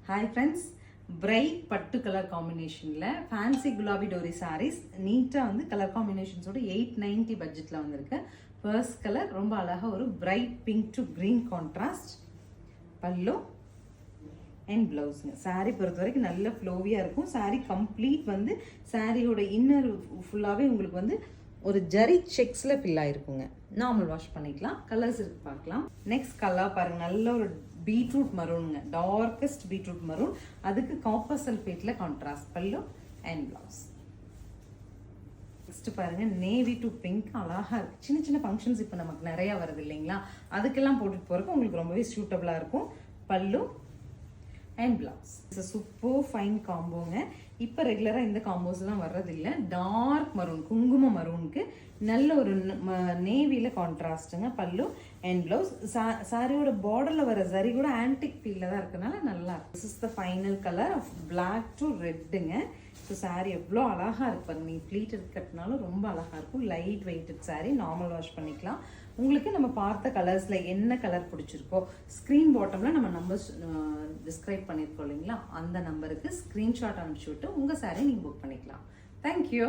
Hi friends, bright பட்டு colour காம்பினேஷனில் fancy Gulabi Tory saris நீட்டாக வந்து கலர் காம்பினேஷன்ஸோட 890 பட்ஜெட்டில் வந்திருக்கு. ஃபர்ஸ்ட் கலர் ரொம்ப அழகாக ஒரு bright pink to green contrast pallu and ப்ளவுஸுங்க. சாரீ பொறுத்த வரைக்கும் நல்ல ஃப்ளோவியாக இருக்கும். சாரீ கம்ப்ளீட் வந்து சாரியோட இன்னர் ஃபுல்லாகவே உங்களுக்கு வந்து ஒரு ஜரி செக்ஸில் ஃபில் ஆகிருக்குங்க. நார்மல் வாஷ் பண்ணிக்கலாம். கலர்ஸ் இருக்கு பார்க்கலாம். நெக்ஸ்ட் கலர் பாருங்க, நல்ல ஒரு பீட்ரூட் மரூனுங்க, டார்க்கஸ்ட் பீட்ரூட் மரூன். அதுக்கு copper சல்ஃபேட்டில் contrast pallu and blouse. Next பாருங்க, நேவி டு பிங்க் அழகாக இருக்குது. சின்ன சின்ன ஃபங்க்ஷன்ஸ் இப்போ நமக்கு நிறையா வருது இல்லைங்களா, அதுக்கெல்லாம் போட்டுட்டு போகிறக்கு உங்களுக்கு ரொம்பவே சூட்டபுளாக இருக்கும். Pallu and blouse. It's super fine காம்போங்க. இப்போ ரெகுலராக இந்த காம்போஸ்லாம் வர்றதில்லை. டார்க் மரூன், குங்கும மரூனுக்கு நல்ல ஒரு நேவியில் கான்ட்ராஸ்ட்டுங்க. பல்லு அண்ட் பிளவுஸ். சாரியோட பார்டரில் வர சரி கூட ஆன்டிக் ஃபீலில் தான் இருக்கனால நல்லா இருக்கும். This is the final colour of black to ரெட்டுங்க. ஸோ சாரீ எவ்வளோ அழகாக இருக்கு பாருங்க. நீங்கள் ப்ளீட் எடுக்கிறதுனால ரொம்ப அழகாக இருக்கும். Light weighted sari, normal wash பண்ணிக்கலாம். உங்களுக்கு நம்ம பார்த்த கலர்ஸில் என்ன கலர் பிடிச்சிருக்கோ ஸ்க்ரீன் பாட்டமில் நம்ம நம்பர்ஸ் டிஸ்கிரைப் பண்ணியிருக்கோம் இல்லைங்களா, அந்த நம்பருக்கு ஸ்க்ரீன்ஷாட் அனுப்பிச்சி விட்டு உங்கள் சாரீ நீங்கள் புக் பண்ணிக்கலாம். தேங்க்யூ.